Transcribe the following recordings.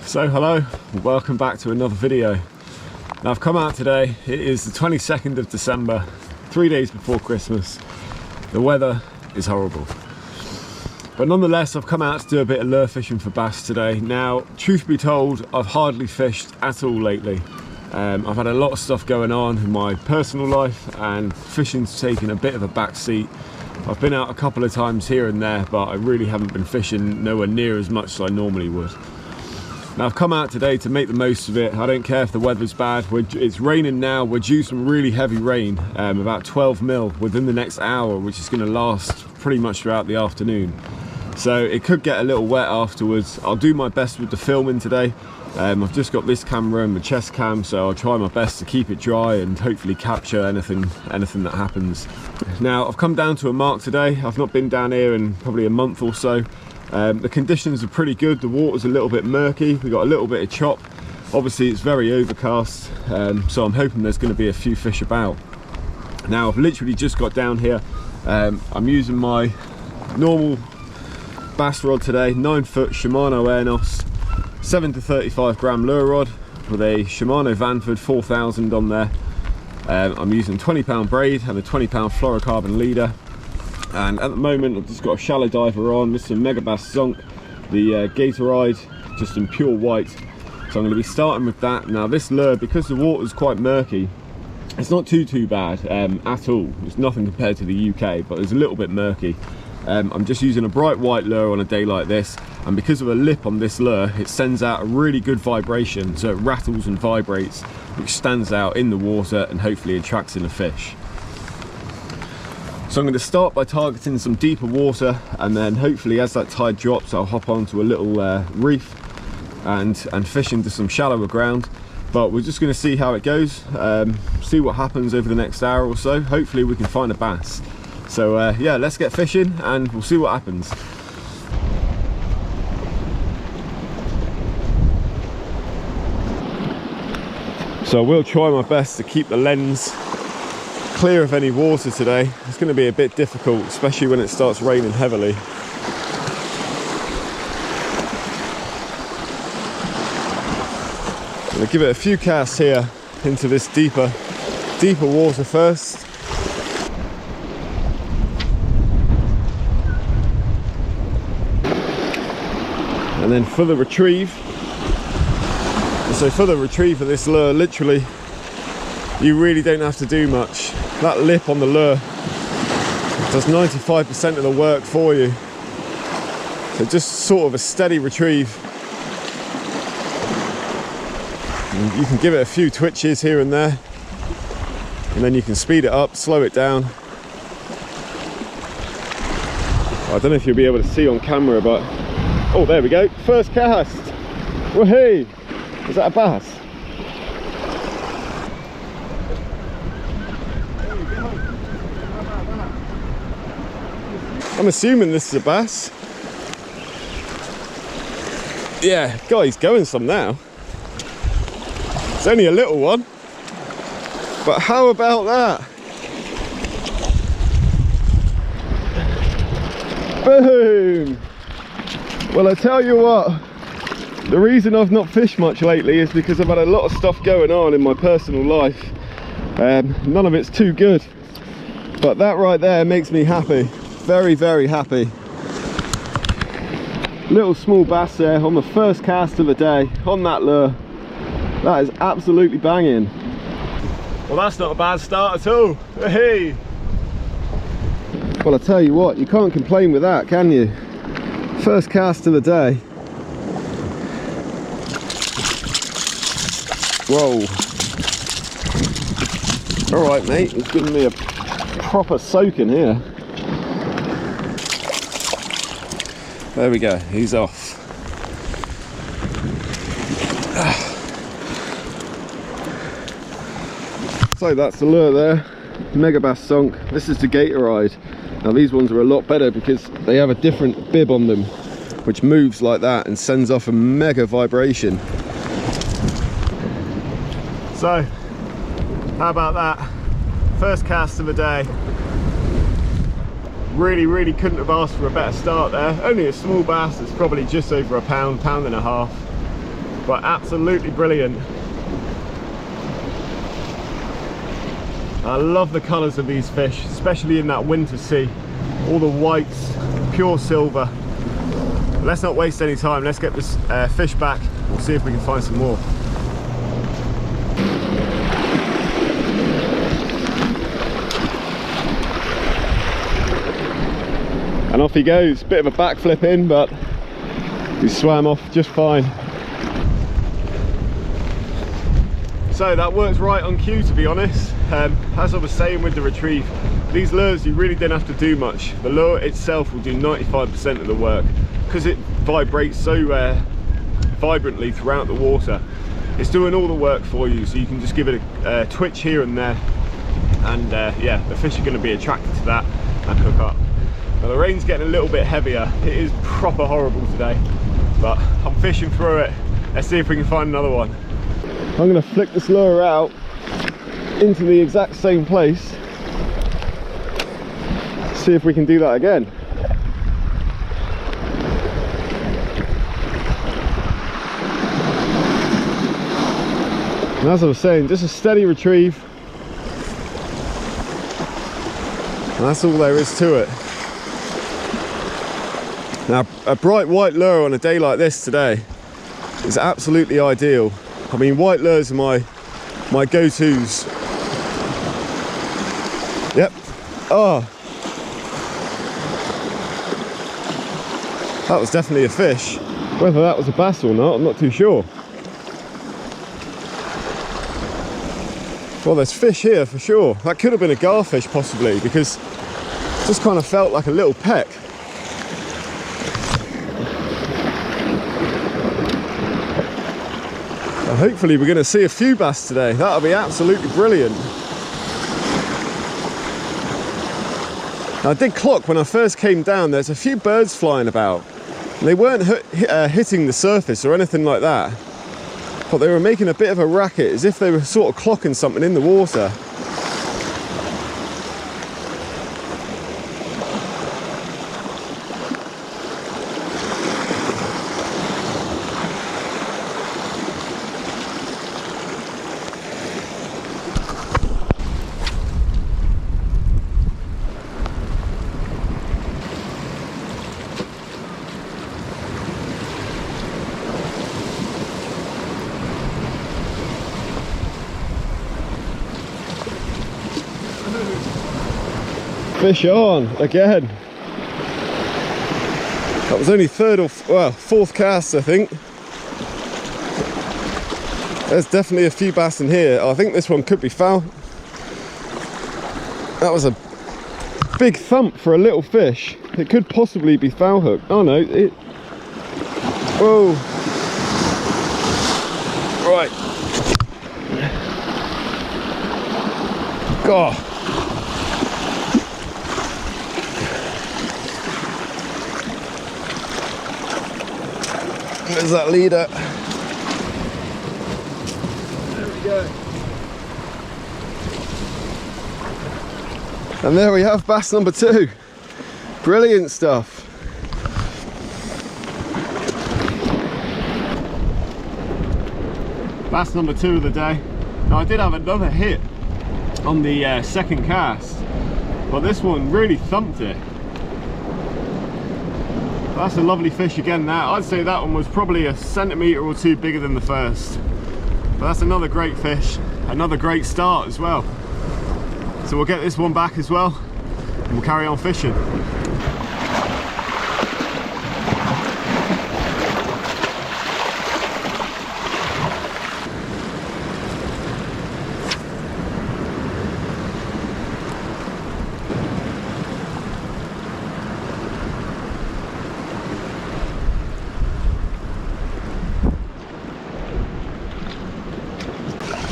So hello, welcome back to another video. Now I've come out today, it is the 22nd of December, 3 days before Christmas. The weather is horrible. But nonetheless, I've come out to do a bit of lure fishing for bass today. Now, truth be told, I've hardly fished at all lately. I've had a lot of stuff going on in my personal life and fishing's taken a bit of a back seat. I've been out a couple of times here and there, but I really haven't been fishing nowhere near as much as I normally would. Now I've come out today to make the most of it. I don't care if the weather's bad. It's raining now. We're due some really heavy rain, about 12 mil within the next hour, which is going to last pretty much throughout the afternoon. So it could get a little wet afterwards. I'll do my best with the filming today. I've just got this camera and the chest cam, so I'll try my best to keep it dry and hopefully capture anything that happens. Now I've come down to a mark today. I've not been down here in probably a month or so. The conditions are pretty good. The water's a little bit murky. We've got a little bit of chop. Obviously it's very overcast, so I'm hoping there's going to be a few fish about. Now I've literally just got down here. I'm using my normal bass rod today, 9-foot Shimano Airnos, 7 to 35 gram lure rod with a Shimano Vanford 4000 on there. I'm using 20-pound braid and a 20-pound fluorocarbon leader. And at the moment I've just got a shallow diver on. This is a Megabass Zonk, the Gataride, just in pure white. So I'm going to be starting with that. Now this lure, because the water's quite murky, it's not too bad at all. It's nothing compared to the UK, but it's a little bit murky. I'm just using a bright white lure on a day like this, and because of a lip on this lure, it sends out a really good vibration, so it rattles and vibrates, which stands out in the water and hopefully attracts in a fish. So I'm going to start by targeting some deeper water, and then hopefully as that tide drops I'll hop onto a little reef and fish into some shallower ground. But we're just going to see how it goes, see what happens over the next hour or so. Hopefully we can find a bass. So yeah, let's get fishing and we'll see what happens. So I will try my best to keep the lens clear of any water today. It's going to be a bit difficult, especially when it starts raining heavily. I'm going to give it a few casts here into this deeper water first. And then for the retrieve, of this lure, literally you really don't have to do much. That lip on the lure does 95% of the work for you. So just sort of a steady retrieve. And you can give it a few twitches here and there, and then you can speed it up, slow it down. I don't know if you'll be able to see on camera, but oh, there we go, first cast. Woohoo! Is that a bass? I'm assuming this is a bass. Yeah, God, he's going some now. It's only a little one, but how about that? Boom! Well, I tell you what, the reason I've not fished much lately is because I've had a lot of stuff going on in my personal life. None of it's too good, but that right there makes me happy. Very, very happy. Little small bass there on the first cast of the day on that lure. That is absolutely banging. Well, that's not a bad start at all. Hey! Well, I tell you what, you can't complain with that, can you? First cast of the day. Whoa. All right, mate, he's giving me a proper soaking here. There we go, he's off. So that's the lure there, Megabass Zonk. This is the Gataride. Now these ones are a lot better because they have a different bib on them, which moves like that and sends off a mega vibration. So, how about that? First cast of the day. Really couldn't have asked for a better start there. Only a small bass, it's probably just over a pound, pound and a half. but absolutely brilliant. I love the colours of these fish, especially in that winter sea. All the whites, pure silver. Let's not waste any time, let's get this fish back. We'll see if we can find some more. And off he goes. Bit of a backflip in, but he swam off just fine. So that works right on cue, to be honest. As I was saying with the retrieve, these lures you really didn't have to do much. The lure itself will do 95% of the work because it vibrates so vibrantly throughout the water. It's doing all the work for you, so you can just give it a twitch here and there, and yeah, the fish are going to be attracted to that and hook up. Now the rain's getting a little bit heavier. It is proper horrible today, but I'm fishing through it. Let's see if we can find another one. I'm going to flick this lure out into the exact same place. See if we can do that again. And as I was saying, just a steady retrieve. And that's all there is to it. Now, a bright white lure on a day like this today is absolutely ideal. I mean, white lures are my go-tos. Yep. Oh, that was definitely a fish. Whether that was a bass or not, I'm not too sure. Well, there's fish here for sure. That could have been a garfish possibly, because it just kind of felt like a little peck. Hopefully we're going to see a few bass today. That'll be absolutely brilliant. Now, I did clock when I first came down, there's a few birds flying about. They weren't hitting the surface or anything like that, but they were making a bit of a racket, as if they were sort of clocking something in the water. Fish on again. That was only third or fourth cast, I think. There's definitely a few bass in here. I think this one could be foul. That was a big thump for a little fish. It could possibly be foul hook. Oh no, it. Whoa. Right. God. There's that leader. There we go. And there we have bass number 2. Brilliant stuff. Bass number 2 of the day. Now, I did have another hit on the second cast, but this one really thumped it. That's a lovely fish again. Now I'd say that one was probably a centimetre or 2 bigger than the first, but that's another great fish, another great start as well. So we'll get this one back as well and we'll carry on fishing.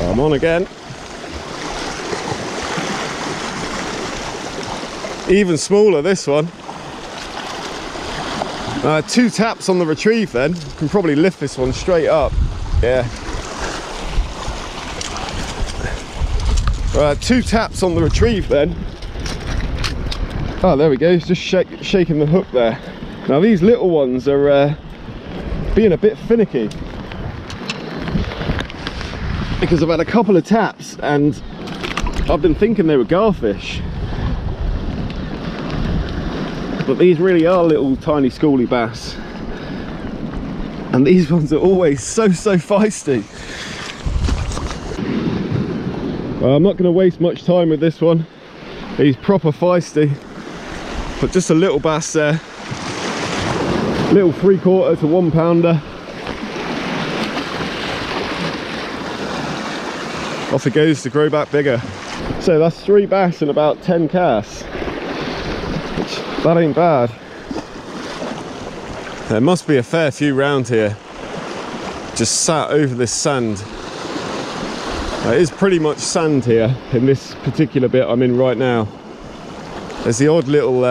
I'm on again. Even smaller, this one. 2 taps on the retrieve then. Can probably lift this one straight up. Yeah. Right, 2 taps on the retrieve then. Oh, there we go. It's just shaking the hook there. Now these little ones are being a bit finicky. because I've had a couple of taps and I've been thinking they were garfish, but these really are little tiny schoolie bass, and these ones are always so feisty. Well, I'm not going to waste much time with this one. He's proper feisty, but just a little bass there, little 3/4 to 1 pounder. Off it goes to grow back bigger. So that's 3 bass and about 10 casts, which, that ain't bad. There must be a fair few round here, just sat over this sand. It is pretty much sand here in this particular bit I'm in right now. There's the odd little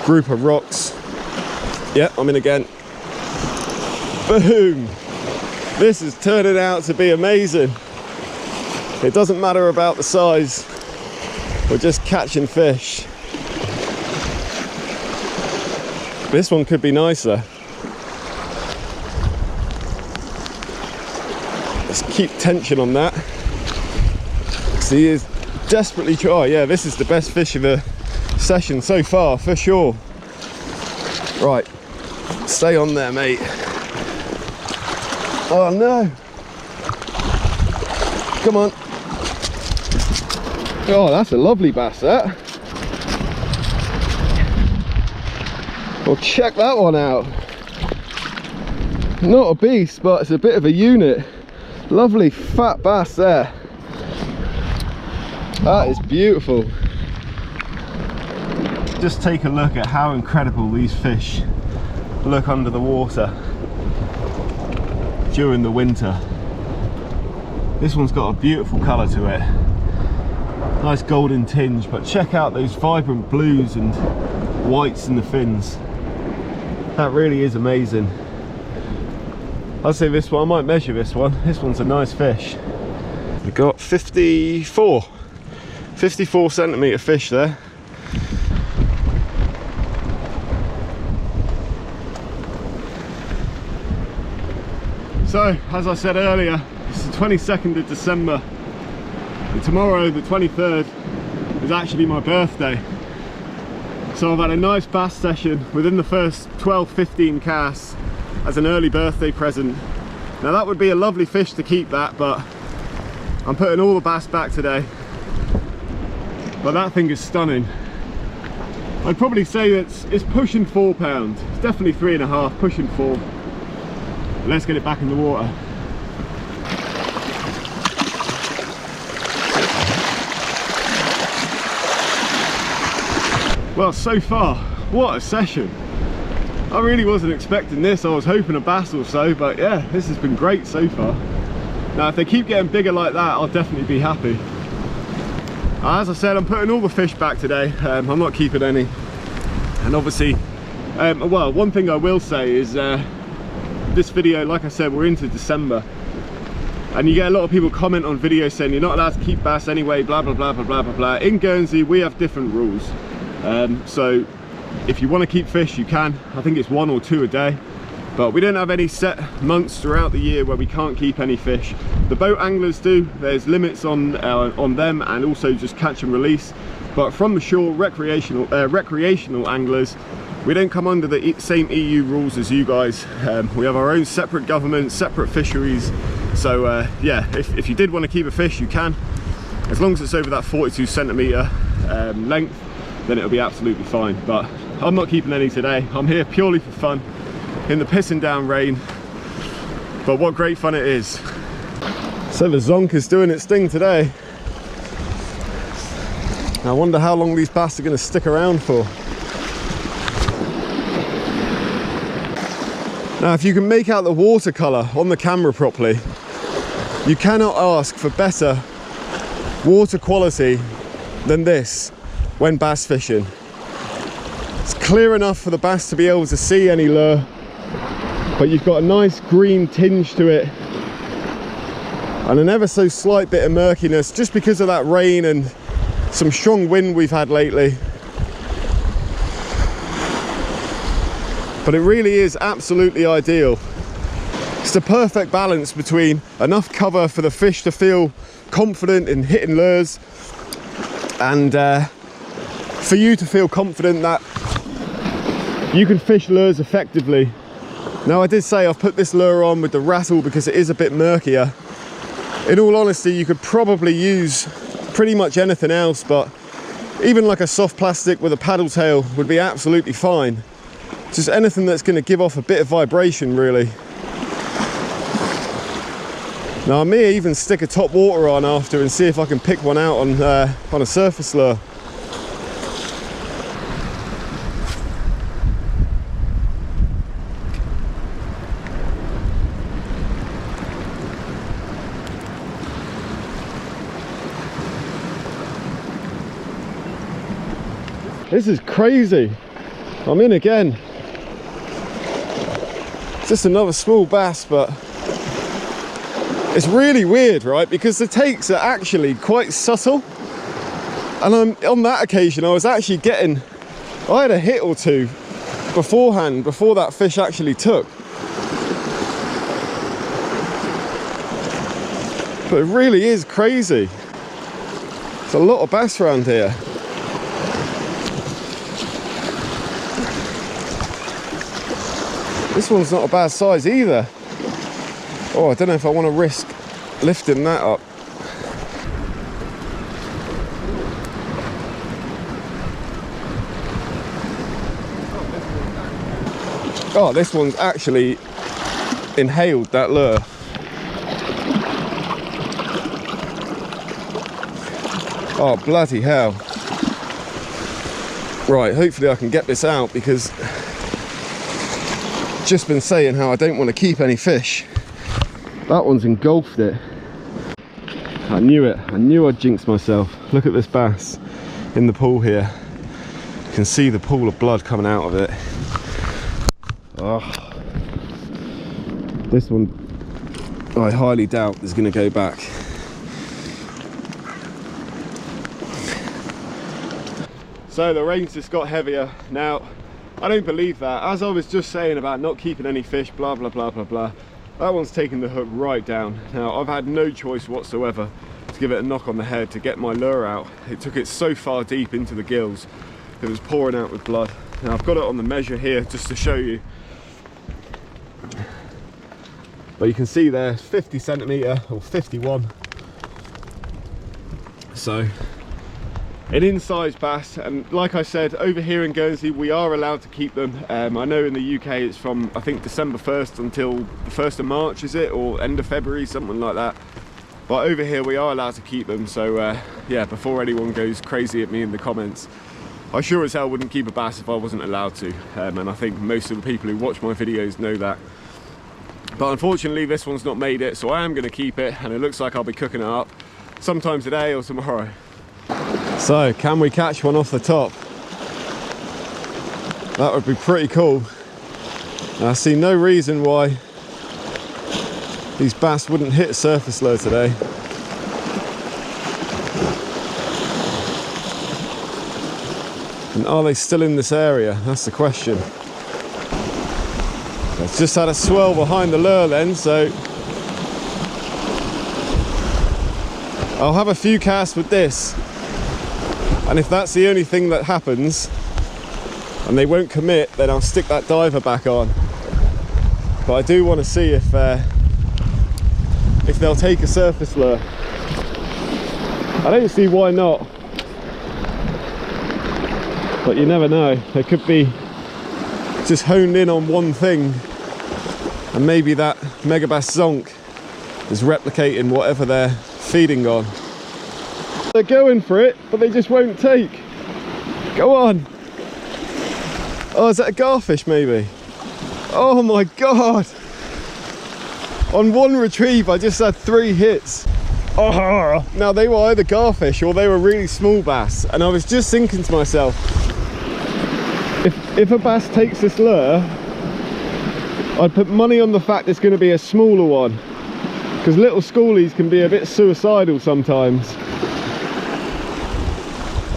group of rocks. Yep, I'm in again. Boom! This is turning out to be amazing. It doesn't matter about the size, we're just catching fish. This one could be nicer. Let's keep tension on that. So he is desperately trying. Oh yeah, this is the best fish of the session so far, for sure. Right, stay on there, mate. Oh no! Come on. Oh, that's a lovely bass, that. Well, check that one out. Not a beast, but it's a bit of a unit. Lovely fat bass there. That is beautiful. Just take a look at how incredible these fish look under the water during the winter. This one's got a beautiful colour to it. Nice golden tinge, but check out those vibrant blues and whites in the fins. That really is amazing. I'd say this one, I might measure this one. This one's a nice fish. We've got 54 centimetre fish there. So, as I said earlier, it's the 22nd of December. And tomorrow, the 23rd, is actually my birthday. So I've had a nice bass session within the first 12-15 casts as an early birthday present. Now that would be a lovely fish to keep that, but I'm putting all the bass back today. But that thing is stunning. I'd probably say it's pushing 4 pounds. It's definitely 3.5, pushing 4. Let's get it back in the water. Well, so far, what a session. I really wasn't expecting this. I was hoping a bass or so, but yeah, this has been great so far. Now, if they keep getting bigger like that, I'll definitely be happy. As I said, I'm putting all the fish back today. I'm not keeping any. And obviously, well, one thing I will say is this video, like I said, we're into December. And you get a lot of people comment on videos saying you're not allowed to keep bass anyway, blah, blah, blah, blah, blah, blah, blah. In Guernsey, we have different rules. So if you want to keep fish, you can. I think it's 1 or 2 a day, but we don't have any set months throughout the year where we can't keep any fish. The boat anglers do. There's limits on them, and also just catch and release. But from the shore, recreational anglers, we don't come under the same EU rules as you guys. We have our own separate government, separate fisheries. So yeah, if you did want to keep a fish, you can, as long as it's over that 42 centimetre length, then it'll be absolutely fine. But I'm not keeping any today. I'm here purely for fun in the pissing down rain, but what great fun it is. So the zonk is doing its thing today. I wonder how long these bass are going to stick around for. Now, if you can make out the watercolour on the camera properly, you cannot ask for better water quality than this when bass fishing. It's clear enough for the bass to be able to see any lure, but you've got a nice green tinge to it and an ever so slight bit of murkiness just because of that rain and some strong wind we've had lately. But it really is absolutely ideal. It's the perfect balance between enough cover for the fish to feel confident in hitting lures, and for you to feel confident that you can fish lures effectively. Now, I did say I've put this lure on with the rattle because it is a bit murkier. In all honesty, you could probably use pretty much anything else, but even like a soft plastic with a paddle tail would be absolutely fine. Just anything that's going to give off a bit of vibration, really. Now, I may even stick a top water on after and see if I can pick one out on a surface lure. This is crazy. I'm in again. Just another small bass, but it's really weird, right? Because the takes are actually quite subtle. And on that occasion, I was actually getting, I had a hit or two beforehand, before that fish actually took. But it really is crazy. There's a lot of bass around here. This one's not a bad size either. Oh, I don't know if I want to risk lifting that up. Oh, this one's actually inhaled that lure. Oh, bloody hell. Right, hopefully I can get this out, because I've just been saying how I don't want to keep any fish. That one's engulfed it. I knew it. I knew I'd jinx myself. Look at this bass in the pool here. You can see the pool of blood coming out of it. Oh. This one, I highly doubt is going to go back. So the rain's just got heavier. Now, I don't believe that. As I was just saying about not keeping any fish, blah, blah, blah, blah, blah, that one's taken the hook right down. Now, I've had no choice whatsoever to give it a knock on the head to get my lure out. It took it so far deep into the gills, it was pouring out with blood. Now, I've got it on the measure here just to show you. But you can see there, 50 centimetre or 51. So, an in-size bass, and like I said, over here in Guernsey we are allowed to keep them. I know in the UK it's from, I think, December 1st until the 1st of March, is it, or end of February, something like that. But over here we are allowed to keep them, so yeah, before anyone goes crazy at me in the comments, I sure as hell wouldn't keep a bass if I wasn't allowed to, and I think most of the people who watch my videos know that. But unfortunately this one's not made it, so I am going to keep it, and it looks like I'll be cooking it up sometime today or tomorrow. So, can we catch one off the top? That would be pretty cool. And I see no reason why these bass wouldn't hit surface lure today. And are they still in this area? That's the question. It's just had a swell behind the lure then, so I'll have a few casts with this. And if that's the only thing that happens and they won't commit, then I'll stick that diver back on. But I do want to see if they'll take a surface lure. I don't see why not, but you never know. They could be just honed in on one thing, and maybe that Megabass Zonk is replicating whatever they're feeding on. They're going for it, but they just won't take. Go on. Oh, is that a garfish maybe? Oh my God. On one retrieve, I just had 3 hits. Oh, now they were either garfish or they were really small bass. And I was just thinking to myself, if a bass takes this lure, I'd put money on the fact it's going to be a smaller one. Because little schoolies can be a bit suicidal sometimes.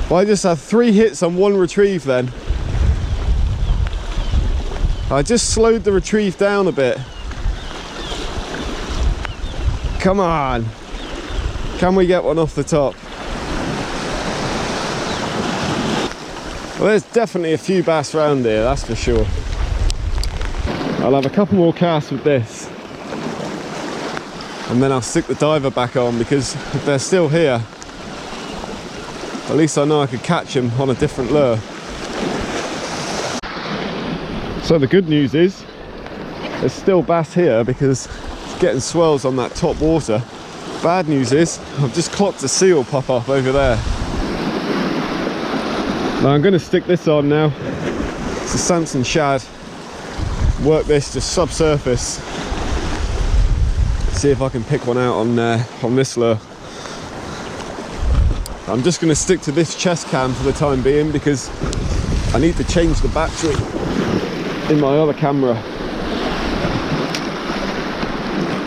Well, I just had 3 hits on one retrieve then. I just slowed the retrieve down a bit. Come on. Can we get one off the top? Well, there's definitely a few bass around here, that's for sure. I'll have a couple more casts with this, and then I'll stick the diver back on, because if they're still here, at least I know I could catch them on a different lure. So the good news is there's still bass here because it's getting swells on that top water. Bad news is I've just clocked a seal pop up over there. Now I'm going to stick this on now. It's a Samson shad. Work this just subsurface. See if I can pick one out on this lure. I'm just going to stick to this chest cam for the time being because I need to change the battery in my other camera.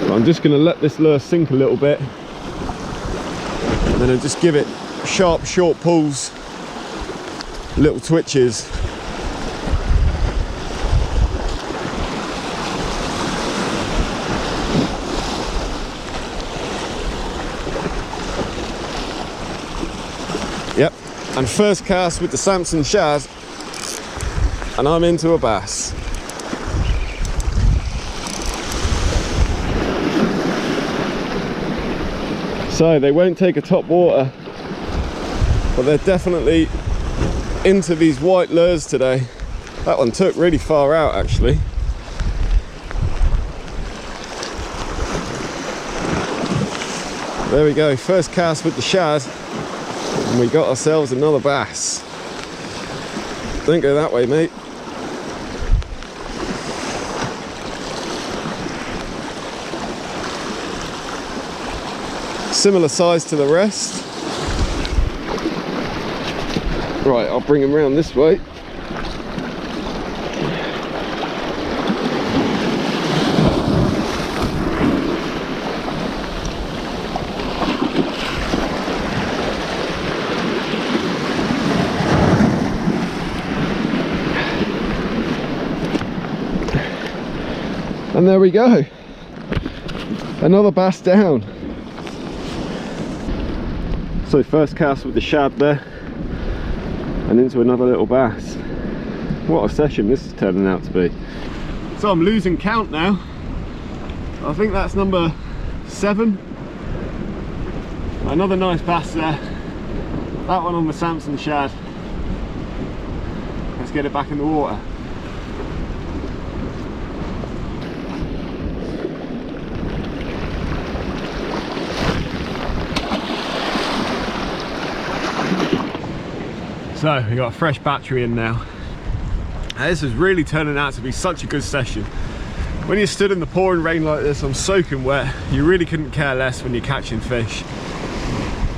So I'm just going to let this lure sink a little bit, and then I'll just give it sharp, short pulls, little twitches. Yep, and first cast with the Samson shad, and I'm into a bass. So they won't take a top water, but they're definitely into these white lures today. That one took really far out actually. There we go, first cast with the shad, and we got ourselves another bass. Don't go that way, mate. Similar size to the rest. Right, I'll bring him round this way. And there we go. Another bass down. So first cast with the shad there, and into another little bass. What a session this is turning out to be. So I'm losing count now. I think that's number 7. Another nice bass there. That one on the Samson shad. Let's get it back in the water. So we got a fresh battery in now. This is really turning out to be such a good session. When you're stood in the pouring rain like this, I'm soaking wet, you really couldn't care less when you're catching fish.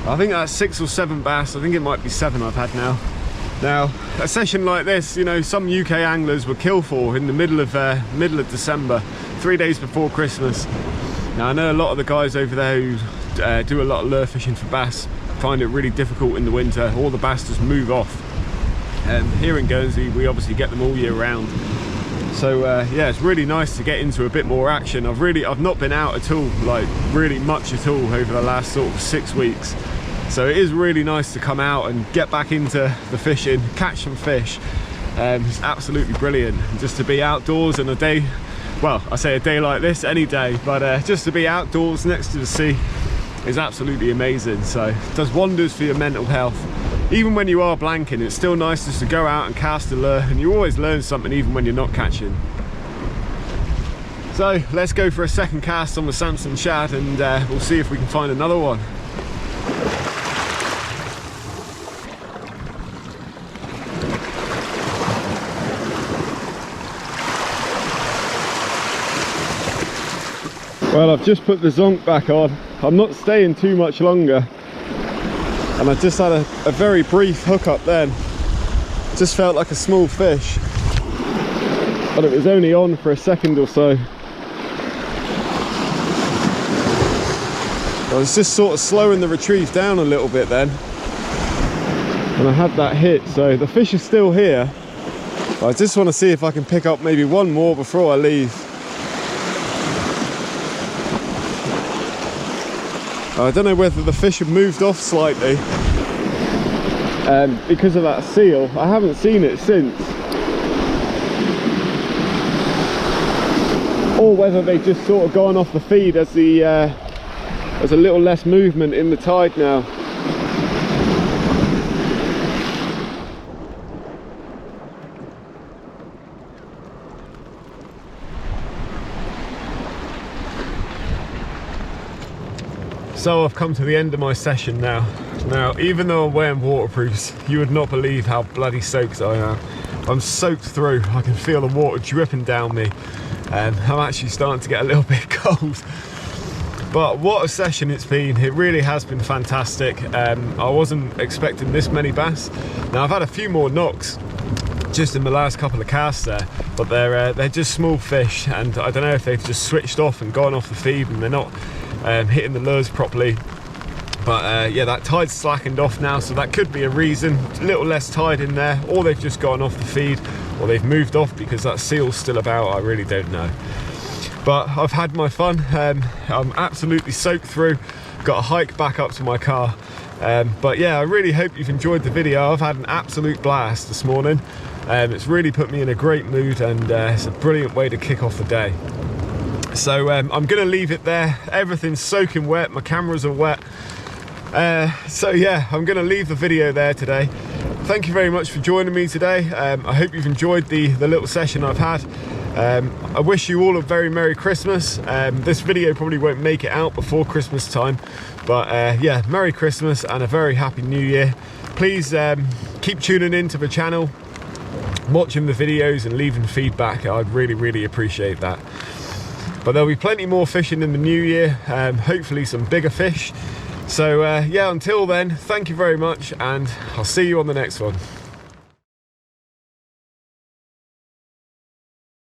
I think that's 6 or 7 bass. I think it might be 7 I've had now. Now, a session like this, you know, some UK anglers would kill for in the middle of December, 3 days before Christmas. Now I know a lot of the guys over there who do a lot of lure fishing for bass find it really difficult in the winter. All the bass just move off. Here in Guernsey we obviously get them all year round. So yeah, it's really nice to get into a bit more action. I've not been out at all, like really much at all, over the last sort of 6 weeks. So it is really nice to come out and get back into the fishing, catch some fish. It's absolutely brilliant. And just to be outdoors on a day, well, I say a day like this, any day, but just to be outdoors next to the sea is absolutely amazing. So it does wonders for your mental health. Even when you are blanking, it's still nice just to go out and cast a lure, and you always learn something even when you're not catching. So let's go for a second cast on the Samson shad, and we'll see if we can find another one. Well, I've just put the zonk back on. I'm not staying too much longer, and I just had a very brief hookup then. Just felt like a small fish, but it was only on for a second or so. I was just sort of slowing the retrieve down a little bit then, and I had that hit. So the fish is still here. I just want to see if I can pick up maybe one more before I leave. I don't know whether the fish have moved off slightly because of that seal. I haven't seen it since. Or whether they've just sort of gone off the feed as there's a little less movement in the tide now. So I've come to the end of my session now. Now, even though I'm wearing waterproofs, you would not believe how bloody soaked I am. I'm soaked through. I can feel the water dripping down me. I'm actually starting to get a little bit cold. But what a session it's been. It really has been fantastic. I wasn't expecting this many bass. Now, I've had a few more knocks just in the last couple of casts there, but they're just small fish, and I don't know if they've just switched off and gone off the feed and they're not hitting the lures properly. But yeah, that tide's slackened off now, so that could be a reason. A little less tide in there, or they've just gone off the feed, or they've moved off because that seal's still about. I really don't know. But I've had my fun. I'm absolutely soaked through. Got a hike back up to my car. But yeah, I really hope you've enjoyed the video. I've had an absolute blast this morning. It's really put me in a great mood, and it's a brilliant way to kick off the day. So I'm gonna leave it there. Everything's soaking wet, my cameras are wet. So yeah, I'm gonna leave the video there today. Thank you very much for joining me today. I hope you've enjoyed the little session I've had. I wish you all a very Merry Christmas. This video probably won't make it out before Christmas time, but yeah, Merry Christmas and a very Happy New Year. Please keep tuning in to the channel, watching the videos and leaving feedback. I'd really appreciate that. But there'll be plenty more fishing in the new year, hopefully some bigger fish. So yeah, until then, thank you very much, and I'll see you on the next one.